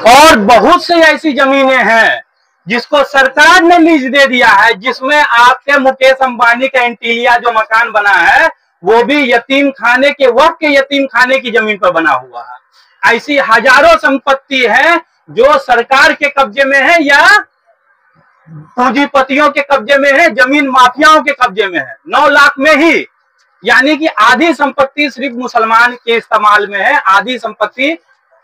और बहुत सी ऐसी जमीनें हैं जिसको सरकार ने लीज दे दिया है, जिसमें आपके मुकेश अंबानी का एंटीलिया जो मकान बना है वो भी यतीम खाने के वक्त के यतीम खाने की जमीन पर बना हुआ है। ऐसी हजारों संपत्ति है जो सरकार के कब्जे में है या पूंजीपतियों के कब्जे में है, जमीन माफियाओं के कब्जे में है। 9 लाख में ही, यानी कि आधी संपत्ति सिर्फ मुसलमान के इस्तेमाल में है, आधी संपत्ति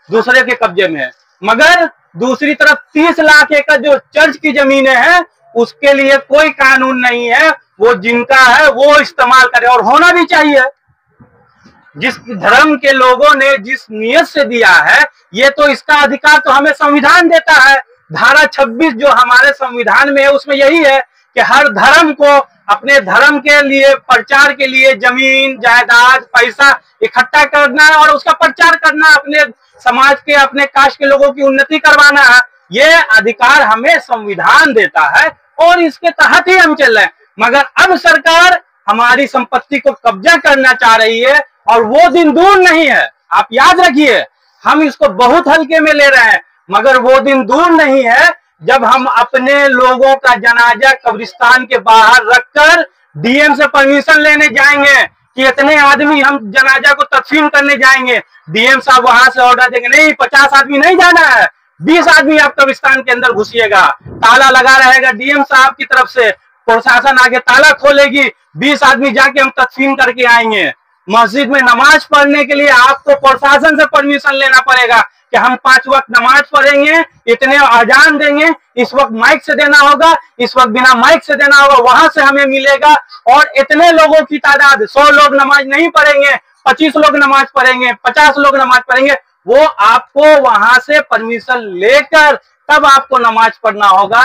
दूसरे के कब्जे में है। मगर दूसरी तरफ 30 लाख एकड़ जो चर्च की जमीनें हैं उसके लिए कोई कानून नहीं है, वो जिनका है वो इस्तेमाल करे, और होना भी चाहिए। जिस धर्म के लोगों ने जिस नियत से दिया है, ये तो इसका अधिकार तो हमें संविधान देता है। धारा 26 जो हमारे संविधान में है उसमें यही है कि हर धर्म को अपने धर्म के लिए प्रचार के लिए जमीन जायदाद पैसा इकट्ठा करना है और उसका प्रचार करना, अपने समाज के अपने कास्ट के लोगों की उन्नति करवाना है। ये अधिकार हमें संविधान देता है और इसके तहत ही हम चल रहे हैं। मगर अब सरकार हमारी संपत्ति को कब्जा करना चाह रही है और वो दिन दूर नहीं है। आप याद रखिए, हम इसको बहुत हल्के में ले रहे हैं, मगर वो दिन दूर नहीं है जब हम अपने लोगों का जनाजा कब्रिस्तान के बाहर रखकर डीएम से परमिशन लेने जाएंगे कि इतने आदमी हम जनाजा को तदफीन करने जाएंगे। डीएम साहब वहां से ऑर्डर देंगे, नहीं 50 आदमी नहीं जाना है, 20 आदमी आप कब्रिस्तान के अंदर घुसिएगा, ताला लगा रहेगा डीएम साहब की तरफ से, प्रशासन आगे ताला खोलेगी, 20 आदमी जाके हम तदफीन करके आएंगे। मस्जिद में नमाज पढ़ने के लिए आपको प्रशासन से परमिशन लेना पड़ेगा कि हम 5 वक्त नमाज पढ़ेंगे, इतने अजान देंगे, इस वक्त माइक से देना होगा, इस वक्त बिना माइक से देना होगा, वहां से हमें मिलेगा। और इतने लोगों की तादाद, 100 लोग नमाज नहीं पढ़ेंगे, 25 लोग नमाज पढ़ेंगे, 50 लोग नमाज पढ़ेंगे, वो आपको वहां से परमिशन लेकर तब आपको नमाज पढ़ना होगा।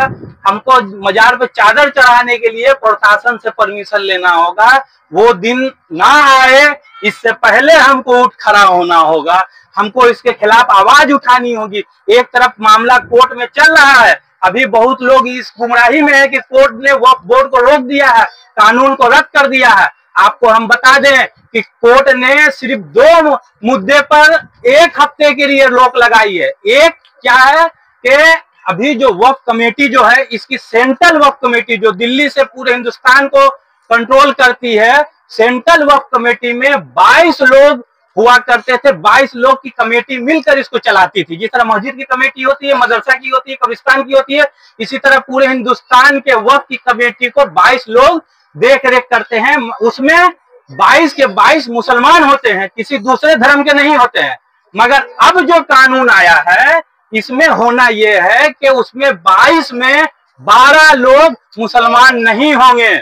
हमको मजार पे चादर चढ़ाने के लिए प्रशासन से परमिशन लेना होगा। वो दिन ना आए, इससे पहले हमको उठ खड़ा होना होगा, हमको इसके खिलाफ आवाज उठानी होगी। एक तरफ मामला कोर्ट में चल रहा है, अभी बहुत लोग इस गुमराही में है कि कोर्ट ने वक्फ बोर्ड को रोक दिया है, कानून को रद्द कर दिया है। आपको हम बता दें कि कोर्ट ने सिर्फ 2 मुद्दे पर 1 हफ्ते के लिए रोक लगाई है। एक क्या है कि अभी जो वक्फ कमेटी जो है, इसकी सेंट्रल वक्फ कमेटी जो दिल्ली से पूरे हिंदुस्तान को कंट्रोल करती है, सेंट्रल वक्फ कमेटी में 22 लोग हुआ करते थे। 22 लोग की कमेटी मिलकर इसको चलाती थी। जिस तरह मस्जिद की कमेटी होती है, मदरसा की होती है, कब्रिस्तान की होती है, इसी तरह पूरे हिंदुस्तान के वक्फ की कमेटी को 22 लोग देख रेख करते हैं। उसमें 22 के 22 मुसलमान होते हैं, किसी दूसरे धर्म के नहीं होते हैं। मगर अब जो कानून आया है इसमें होना यह है कि उसमें 22 में 12 लोग मुसलमान नहीं होंगे,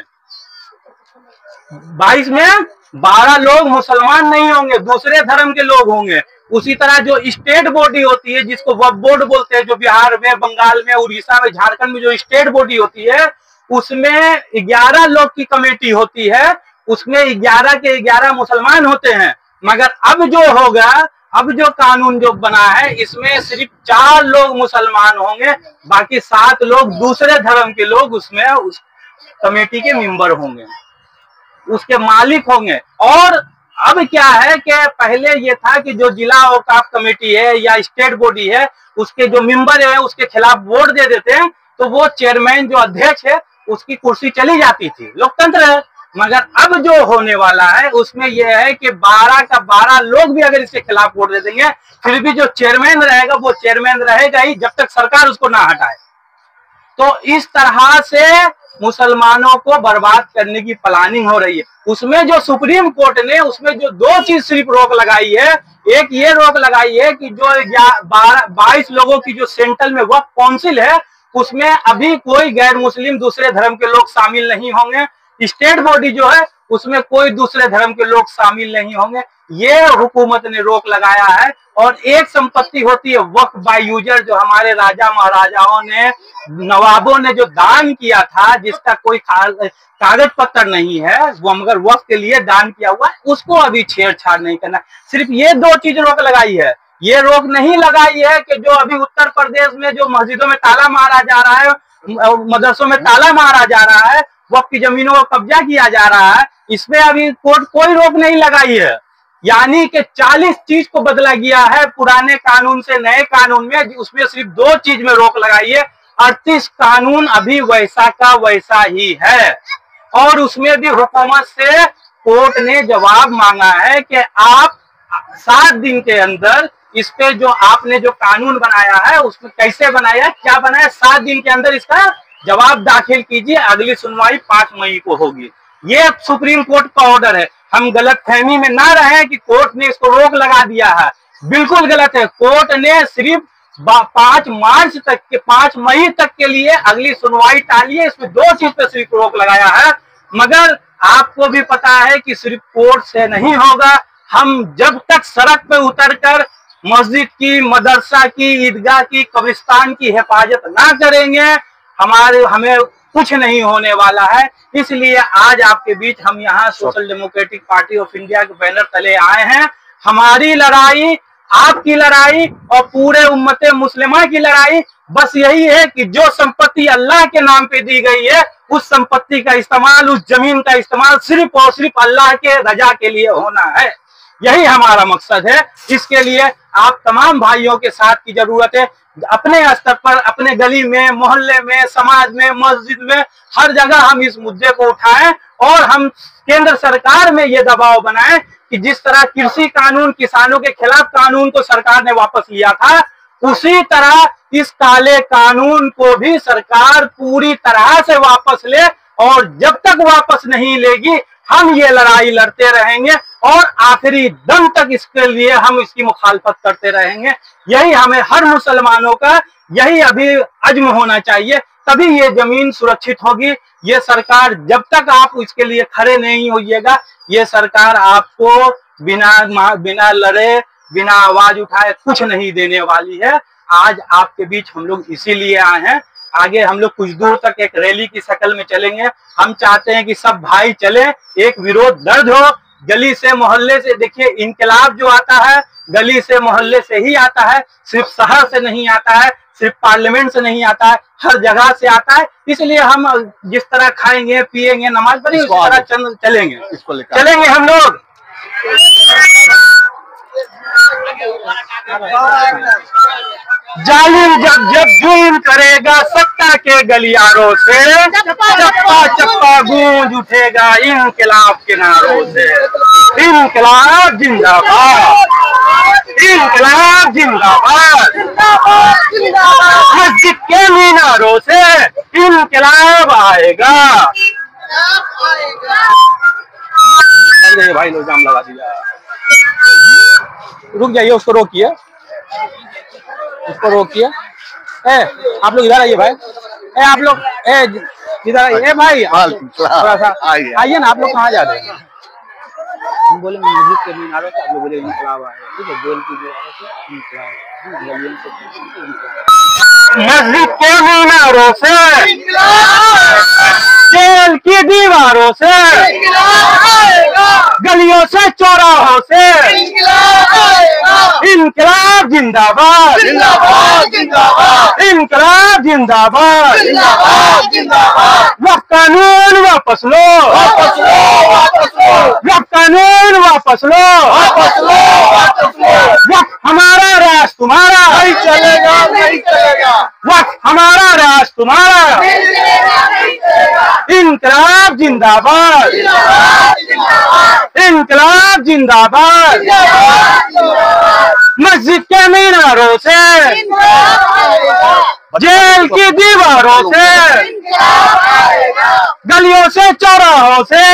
22 में 12 लोग मुसलमान नहीं होंगे, दूसरे धर्म के लोग होंगे। उसी तरह जो स्टेट बॉडी होती है, जिसको वक्फ बोर्ड बोलते हैं, जो बिहार में, बंगाल में, उड़ीसा में, झारखंड में जो स्टेट बॉडी होती है, उसमें 11 लोग की कमेटी होती है, उसमें 11 के 11 मुसलमान होते हैं। मगर अब जो होगा, अब जो कानून जो बना है, इसमें सिर्फ 4 लोग मुसलमान होंगे, बाकी 7 लोग दूसरे धर्म के लोग उसमें उस कमेटी के मेंबर होंगे, उसके मालिक होंगे। और अब क्या है कि पहले ये था कि जो जिला औकाफ कमेटी है या स्टेट बॉडी है, उसके जो मेंबर है उसके खिलाफ वोट दे देते हैं, तो वो चेयरमैन जो अध्यक्ष है उसकी कुर्सी चली जाती थी, लोकतंत्र है। मगर अब जो होने वाला है उसमें यह है कि 12 का 12 लोग भी अगर इसके खिलाफ वोट दे देंगे, फिर भी जो चेयरमैन रहेगा वो चेयरमैन रहेगा ही जब तक सरकार उसको ना हटाए। तो इस तरह से मुसलमानों को बर्बाद करने की प्लानिंग हो रही है। उसमें जो सुप्रीम कोर्ट ने उसमें जो 2 चीज सिर्फ रोक लगाई है, एक ये रोक लगाई है कि जो 22 लोगों की जो सेंट्रल में वक्फ काउंसिल है, उसमें अभी कोई गैर मुस्लिम दूसरे धर्म के लोग शामिल नहीं होंगे। स्टेट बॉडी जो है उसमें कोई दूसरे धर्म के लोग शामिल नहीं होंगे, ये हुकूमत ने रोक लगाया है। और एक संपत्ति होती है वक्फ बाय यूजर, जो हमारे राजा महाराजाओं ने, नवाबों ने जो दान किया था, जिसका कोई कागज पत्र नहीं है, वो मगर वक्फ के लिए दान किया हुआ है, उसको अभी छेड़छाड़ नहीं करना। सिर्फ ये 2 चीज रोक लगाई है। ये रोक नहीं लगाई है कि जो अभी उत्तर प्रदेश में जो मस्जिदों में ताला मारा जा रहा है, मदरसों में ताला मारा जा रहा है, वक्फ की जमीनों को कब्जा किया जा रहा है, इसमें अभी कोर्ट कोई रोक नहीं लगाई है। यानी कि 40 चीज को बदला गया है पुराने कानून से नए कानून में। उसमें सिर्फ 2 चीज में रोक लगाई है। 38 कानून अभी वैसा का वैसा ही है। और उसमें भी हुकूमत से कोर्ट ने जवाब मांगा है कि आप 7 दिन के अंदर इस पे जो आपने जो कानून बनाया है उसमें कैसे बनाया, क्या बनाया, 7 दिन के अंदर इसका जवाब दाखिल कीजिए। अगली सुनवाई 5 मई को होगी। ये सुप्रीम कोर्ट का ऑर्डर है। हम गलतफहमी में ना रहे कि कोर्ट ने इसको रोक लगा दिया है, बिल्कुल गलत है। कोर्ट ने सिर्फ 5 मई तक के लिए अगली सुनवाई टाली है। इसमें 2 चीज पे सिर्फ रोक लगाया है। मगर आपको भी पता है कि सिर्फ कोर्ट से नहीं होगा। हम जब तक सड़क पे उतरकर मस्जिद की, मदरसा की, ईदगाह की, कब्रिस्तान की हिफाजत ना करेंगे, हमें कुछ नहीं होने वाला है। इसलिए आज आपके बीच हम यहाँ social democratic party of India के बैनर तले आए हैं। हमारी लड़ाई, आपकी लड़ाई और पूरे उम्मत मुस्लिमा की लड़ाई बस यही है कि जो संपत्ति अल्लाह के नाम पे दी गई है, उस संपत्ति का इस्तेमाल, उस जमीन का इस्तेमाल सिर्फ और सिर्फ अल्लाह के रजा के लिए होना है। यही हमारा मकसद है। इसके लिए आप तमाम भाइयों के साथ की जरूरत है। अपने स्तर पर, अपने गली में, मोहल्ले में, समाज में, मस्जिद में, हर जगह हम इस मुद्दे को उठाएं और हम केंद्र सरकार में ये दबाव बनाएं कि जिस तरह कृषि कानून, किसानों के खिलाफ कानून को सरकार ने वापस लिया था, उसी तरह इस काले कानून को भी सरकार पूरी तरह से वापस ले। और जब तक वापस नहीं लेगी, हम ये लड़ाई लड़ते रहेंगे और आखिरी दम तक इसके लिए हम इसकी मुखालफत करते रहेंगे। यही हमें हर मुसलमानों का यही अभी अज़्म होना चाहिए, तभी ये जमीन सुरक्षित होगी। ये सरकार, जब तक आप इसके लिए खड़े नहीं होइएगा, ये सरकार आपको बिना लड़े, बिना आवाज उठाए कुछ नहीं देने वाली है। आज आपके बीच हम लोग इसीलिए आए हैं। आगे हम लोग कुछ दूर तक एक रैली की शक्ल में चलेंगे। हम चाहते हैं कि सब भाई चले, एक विरोध दर्ज हो, गली से, मोहल्ले से। देखिए, इंकलाब जो आता है गली से, मोहल्ले से ही आता है, सिर्फ शहर से नहीं आता है, सिर्फ पार्लियामेंट से नहीं आता है, हर जगह से आता है। इसलिए हम जिस तरह खाएंगे, पिएंगे, नमाज पढ़ेंगे, उस तरह चलेंगे हम लोग। जालिम जब जुल्म करेगा सत्ता के गलियारों से, चप्पा चप्पा गूंज उठेगा इनकलाब के नारों से। इनकलाब जिंदाबाद, इनकलाब जिंदाबाद। मस्जिद के मीनारों से इनकलाब आएगा। भाई लोग जाम लगा दिया, रुक जाइए, उसको रोकिए, उसको रोकिए। आप लोग इधर आइए भाई, आप लोग इधर आइए भाई, थोड़ा सा आइए ना। आप लोग कहाँ जा रहे हैं? हम बोले मस्जिद के मीनारों से, आप लोग बोले इनकलाब आए, ठीक है। जेल की मस्जिद के मीनारों से, जेल की दीवारों से, गलियों से, चौराहों से इनकलाब जिंदाबाद, जिंदाबाद, जिंदाबाद। इनकलाब जिंदाबाद, जिंदाबाद, जिंदाबाद। वक्त कानून वापस लो, वापस लो, वापस लो। वक्त कानून वापस लो, वापस लो, वापस लो। वक्त हमारा, राज तुम्हारा नहीं चलेगा, नहीं चलेगा। वक्त हमारा, राज तुम्हारा नहीं चलेगा। इनकलाब जिंदाबाद, इनकलाब जिंदाबाद। मस्जिद के मीनारों से, जेल की दीवारों से, गलियों से, चौराहों से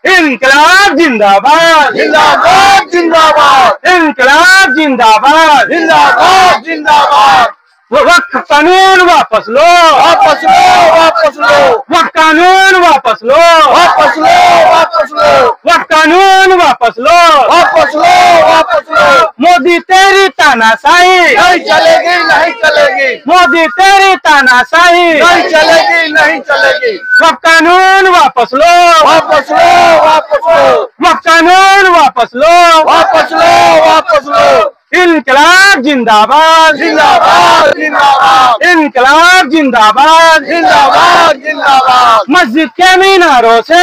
इनकलाब जिंदाबाद, जिंदाबाद, जिंदाबाद। इनकलाब जिंदाबाद, जिंदाबाद, जिंदाबाद। वक्त कानून वापस लो, वापस लो, वापस लो। वक्त कानून वापस लो, वापस लो, वापस लो। वक्त कानून वापस लो, वापस लो, वापस लो। मोदी तेरी तानाशाही नहीं चलेगी, नहीं चलेगी। मोदी तेरी तानाशाही नहीं चलेगी, नहीं चलेगी। वक्त कानून वापस लो, वापस लो, वापस लो। वक्त कानून वापस लो, वापस लो, वापस लो। इनकलाब जिंदाबाद, जिंदाबाद, जिंदाबाद। इनकलाब जिंदाबाद, जिंदाबाद, जिंदाबाद। मस्जिद के मीनारों से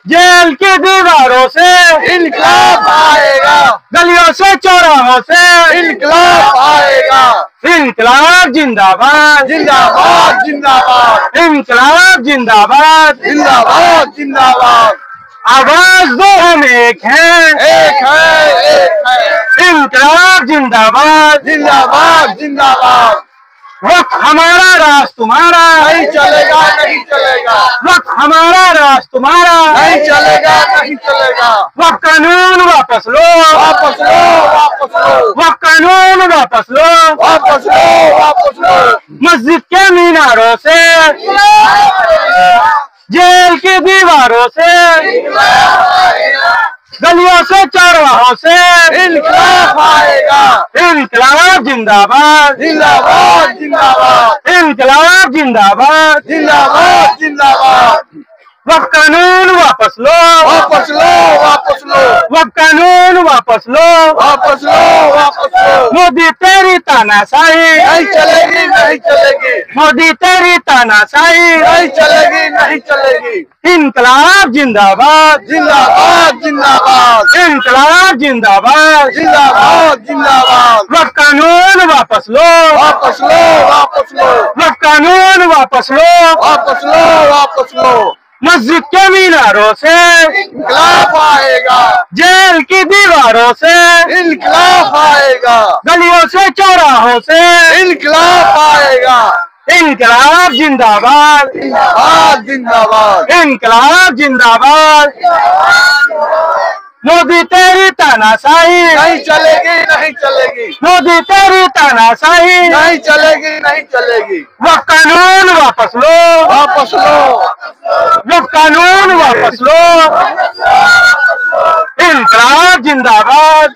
जेल की दीवारों से इनकलाब आएगा, गलियों से चौराहों से इनकलाब आएगा। इनकलाब जिंदाबाद जिंदाबाद जिंदाबाद इनकलाब जिंदाबाद जिंदाबाद जिंदाबाद। आवाज दो हम एक है, एक है एक है। इनकलाब जिंदाबाद जिंदाबाद जिंदाबाद। वक्त हमारा राज तुम्हारा नहीं चलेगा नहीं चलेगा, वक्त हमारा राज तुम्हारा नहीं चलेगा नहीं चलेगा। वक्त कानून वापस लो, वापस लो वापस लो, वक्त कानून वापस लो। वापस लो वापस लो। मस्जिद के मीनारों से जेल की दीवारों से गलियों से चौराहों से इनकलाब आएगा। इनकलाब जिंदाबाद जिंदाबाद जिंदाबाद इनकलाब जिंदाबाद। जिंदाबाद जिंदाबाद। वक्त कानून वापस लो, वापस लो वापस लो, वक्त कानून वापस लो। वापस लो वापस लो। मोदी तेरी तानाशाही नहीं चलेगी नहीं चलेगी, मोदी तेरी तानाशाही नहीं चलेगी नहीं चलेगी। इनकलाब जिंदाबाद जिंदाबाद जिंदाबाद इनकलाब जिंदाबाद। जिंदाबाद जिंदाबाद। वक्त कानून वापस लो, वापस लो वापस लो, वक्त कानून वापस लो। वापस लो वापस लो। मस्जिद के मीनारों से इनकलाब आएगा, जेल की दीवारों से इनकलाब आएगा, गलियों से चौराहों से इनकलाब आएगा। इनकलाब जिंदाबाद जिंदाबाद जिंदाबाद। इनकलाब जिंदाबाद। मोदी तेरी तानाशाही नहीं चलेगी नहीं चलेगी, मोदी तेरी तानाशाही। नहीं चलेगी नहीं चलेगी। वक्त कानून वापस लो, वापस लो, वक्त कानून वापस लो। इनकलाब जिंदाबाद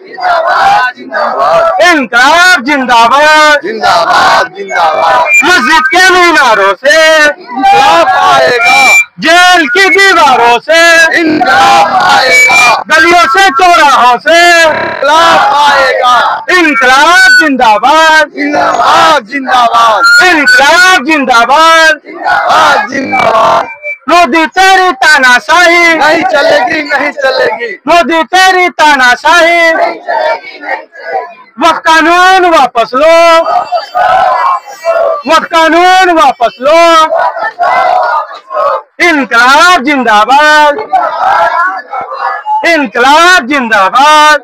इनकलाब जिंदाबाद। जिंदाबाद जिंदाबाद। मस्जिद के मीनारों से इनकलाब आएगा, जेल की दीवारों से इनकलाब आएगा, गलियों से चौराहों से इनकलाब आएगा। इनकलाब जिंदाबाद जिंदाबाद जिंदाबाद। इनकलाब जिंदाबाद। जिंदाबाद जिंदाबाद। मोदी तेरी तानाशाही नहीं चलेगी नहीं चलेगी, मोदी तेरी तानाशाही। वक्त कानून वापस लो, वक्त कानून वापस लो। इनकलाब जिंदाबाद इनकलाब जिंदाबाद।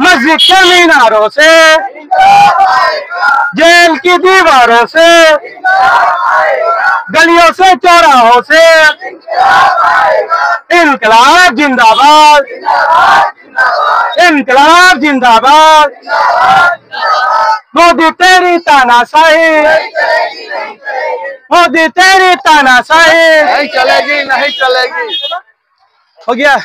मस्जिद के मीनारों से जेल की दीवारों से गलियों से चौराहों से इनकलाब जिंदाबाद इनकलाब जिंदाबाद। मोदी तेरी तानाशाही मोदी तेरी तानाशाही। नहीं चलेगी नहीं चलेगी। हो गया।